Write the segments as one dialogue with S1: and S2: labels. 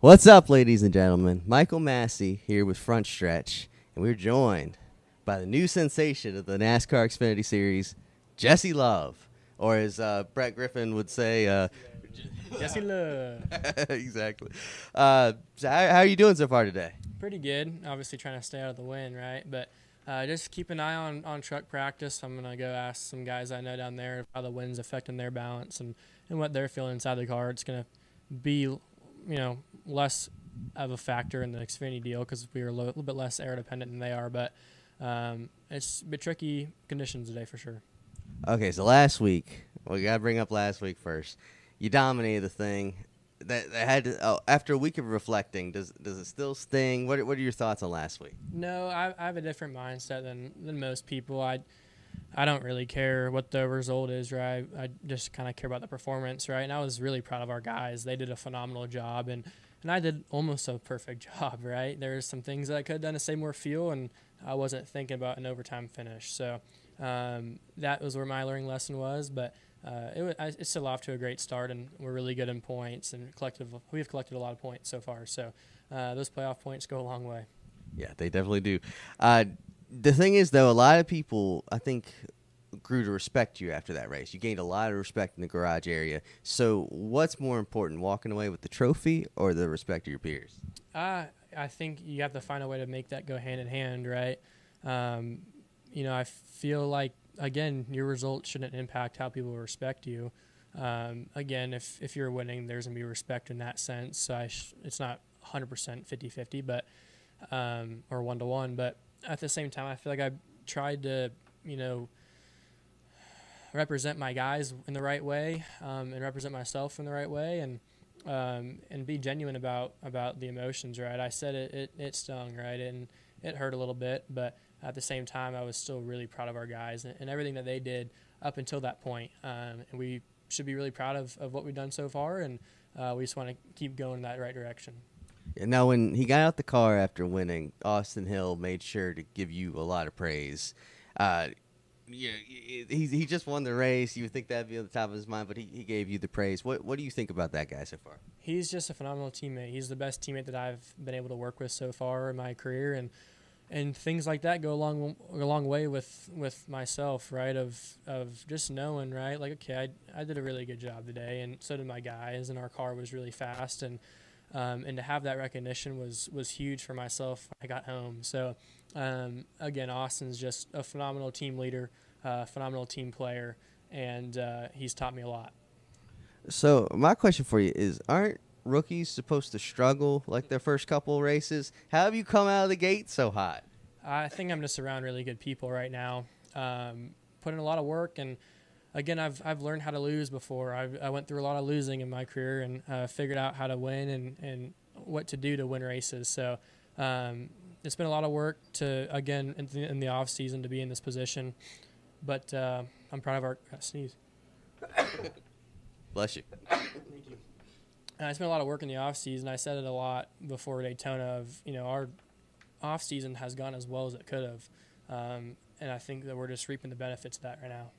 S1: What's up, ladies and gentlemen? Michael Massie here with Frontstretch, and we're joined by the new sensation of the NASCAR Xfinity Series, Jesse Love, or as Brett Griffin would say,
S2: Jesse Love.
S1: exactly. So how are you doing so far today?
S2: Pretty good. Obviously trying to stay out of the wind, right? But just keep an eye on truck practice. I'm going to go ask some guys I know down there how the wind's affecting their balance and what they're feeling inside the car. It's going to be, less of a factor in the Xfinity deal because we are a little bit less air dependent than they are. But it's a bit tricky conditions today for sure.
S1: Okay, so last week, we got to bring up last week first. You dominated the thing. That had to, after a week of reflecting, does it still sting? What are your thoughts on last week?
S2: No, I have a different mindset than most people. I don't really care what the result is, right? I just kind of care about the performance, right? And I was really proud of our guys. They did a phenomenal job, and I did almost a perfect job, right? There's some things that I could have done to save more fuel, and I wasn't thinking about an overtime finish. So that was where my learning lesson was, but it's still off to a great start, and we're really good in points, and we've collected a lot of points so far. So those playoff points go a long way.
S1: Yeah, they definitely do. The thing is, though, a lot of people, I think, grew to respect you after that race. You gained a lot of respect in the garage area. So what's more important, walking away with the trophy or the respect of your peers?
S2: I think you have to find a way to make that go hand in hand, right? I feel like, again, your results shouldn't impact how people respect you. Again, if you're winning, there's going to be respect in that sense. So it's not 100% 50-50, but or 1-to-1. But at the same time, I feel like I tried to, represent my guys in the right way and represent myself in the right way and be genuine about the emotions, right? I said it stung, right? And it hurt a little bit, but at the same time, I was still really proud of our guys and everything that they did up until that point. And we should be really proud of what we've done so far, and we just want to keep going in that right direction.
S1: Yeah, now, when he got out the car after winning, Austin Hill made sure to give you a lot of praise. He just won the race. You would think that'd be on the top of his mind, but he gave you the praise. What do you think about that guy so far?
S2: He's just a phenomenal teammate. He's the best teammate that I've been able to work with so far in my career, and things like that go a long way with myself, right? Of just knowing, right? Like, okay, I did a really good job today, and so did my guys, and our car was really fast, and to have that recognition was huge for myself when I got home. So again, Austin's just a phenomenal team leader, phenomenal team player, and he's taught me a lot.
S1: So my question for you is, aren't rookies supposed to struggle like their first couple races? How have you come out of the gate so hot?
S2: I think I'm just around really good people right now, putting a lot of work, and again, I've learned how to lose before. I went through a lot of losing in my career and figured out how to win and what to do to win races. So it's been a lot of work to, again, in the off season to be in this position, but I'm proud of our sneeze.
S1: Bless you.
S2: Thank you. It's been a lot of work in the off season. I said it a lot before Daytona of, our off season has gone as well as it could have, and I think that we're just reaping the benefits of that right now.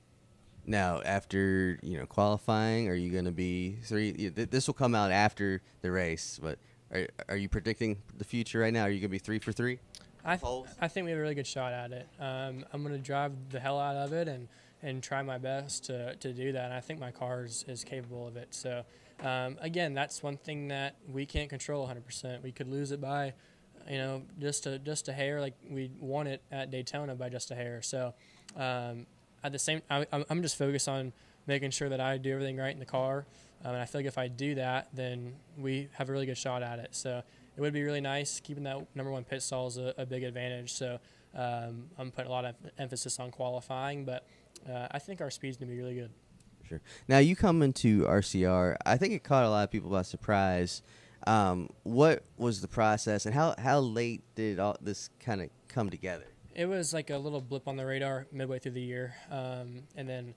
S1: Now, after qualifying, are you going to be three? This will come out after the race, but are you predicting the future right now? Are you going to be 3 for 3?
S2: I think we have a really good shot at it. I'm going to drive the hell out of it and try my best to do that. And I think my car is capable of it. So, again, that's one thing that we can't control 100%. We could lose it by, just a hair, like we won it at Daytona by just a hair. So, at the same, I'm just focused on making sure that I do everything right in the car. And I feel like if I do that, then we have a really good shot at it. So it would be really nice. Keeping that number one pit stall is a big advantage. So I'm putting a lot of emphasis on qualifying, but I think our speed's going to be really good.
S1: Sure. Now, you come into RCR. I think it caught a lot of people by surprise. What was the process, and how late did all this kind of come together?
S2: It was like a little blip on the radar midway through the year, and then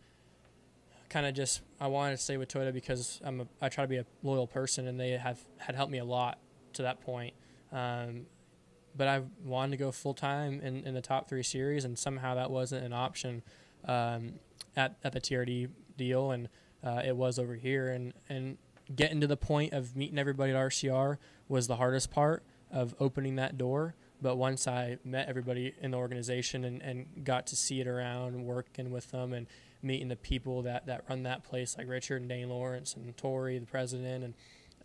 S2: kind of just I wanted to stay with Toyota because I try to be a loyal person, and they had helped me a lot to that point. But I wanted to go full time in the top 3 series, and somehow that wasn't an option at the TRD deal, and it was over here. And getting to the point of meeting everybody at RCR was the hardest part of opening that door. But once I met everybody in the organization and got to see it around, working with them and meeting the people that run that place, like Richard and Dane Lawrence and Tori, the president, and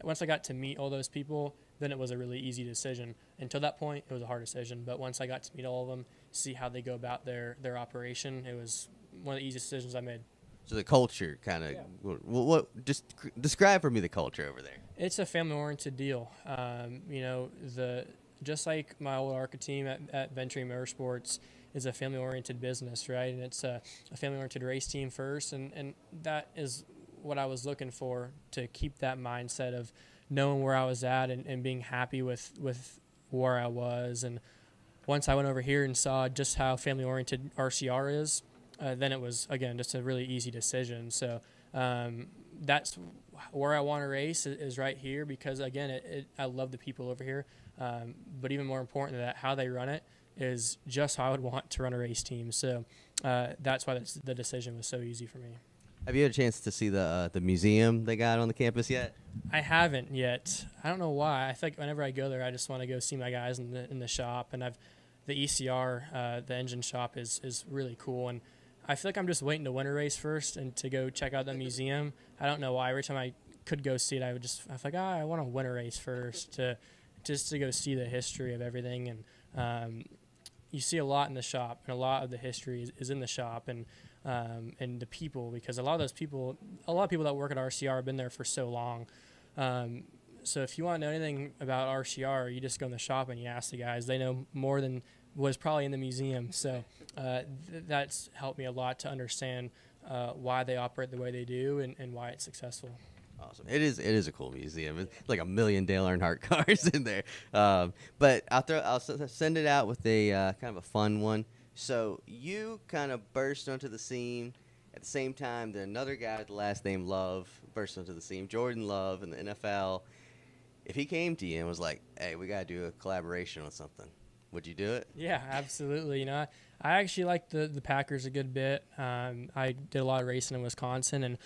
S2: once I got to meet all those people, then it was a really easy decision. Until that point, it was a hard decision. But once I got to meet all of them, see how they go about their operation, it was one of the easiest decisions I made.
S1: So the culture kind of, what just describe for me the culture over there.
S2: It's a family-oriented deal. Just like my old ARCA team at Venturi Motorsports is a family-oriented business, right? And it's a family-oriented race team first, and that is what I was looking for, to keep that mindset of knowing where I was at and being happy with where I was. And once I went over here and saw just how family-oriented RCR is, then it was, again, just a really easy decision. So that's where I want to race is right here because, again, I love the people over here. But even more important than that, how they run it is just how I would want to run a race team. So that's why the decision was so easy for me.
S1: Have you had a chance to see the museum they got on the campus yet?
S2: I haven't yet. I don't know why. I feel like whenever I go there, I just want to go see my guys in the shop. And the ECR, the engine shop, is really cool. And I feel like I'm just waiting to winter race first and to go check out the museum. I don't know why. Every time I could go see it, I feel like, I want to winter race first just to go see the history of everything. And you see a lot in the shop, and a lot of the history is in the shop, and the people, because a lot of people that work at RCR have been there for so long. So if you want to know anything about RCR, you just go in the shop and you ask the guys. They know more than was probably in the museum. So that's helped me a lot to understand why they operate the way they do and why it's successful.
S1: Awesome. It is a cool museum. It's like a million Dale Earnhardt cars in there. But I'll send it out with a kind of a fun one. So you kind of burst onto the scene at the same time that another guy with the last name Love burst onto the scene, Jordan Love in the NFL. If he came to you and was like, hey, we got to do a collaboration on something, would you do it?
S2: Yeah, absolutely. I actually like the Packers a good bit. I did a lot of racing in Wisconsin, and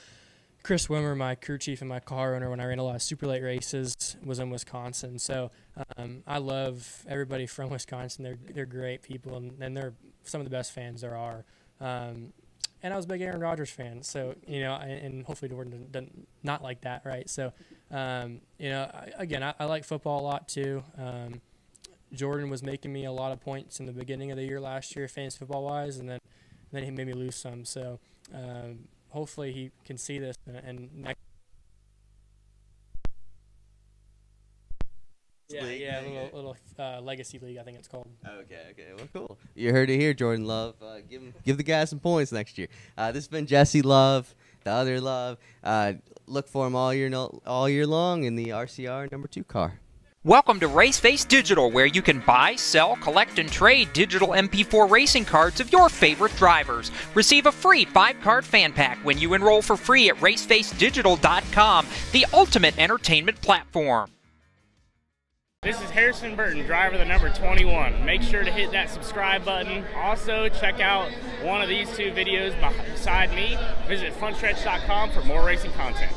S2: Chris Wimmer, my crew chief and my car owner, when I ran a lot of super late races, was in Wisconsin. So I love everybody from Wisconsin. They're great people, and they're some of the best fans there are. And I was a big Aaron Rodgers fan, so and hopefully Jordan doesn't not like that, right? So again, I like football a lot too. Jordan was making me a lot of points in the beginning of the year last year, fantasy football wise, and then he made me lose some. So hopefully he can see this and next. Yeah, little legacy league, I think it's called.
S1: Okay, well, cool. You heard it here, Jordan Love. Give the guy some points next year. This has been Jesse Love, the other Love. Look for him all year long in the RCR #2 car.
S3: Welcome to Raceface Digital, where you can buy, sell, collect, and trade digital MP4 racing cards of your favorite drivers. Receive a free 5-card fan pack when you enroll for free at racefacedigital.com, the ultimate entertainment platform.
S4: This is Harrison Burton, driver the number 21. Make sure to hit that subscribe button. Also, check out one of these two videos beside me. Visit frontstretch.com for more racing content.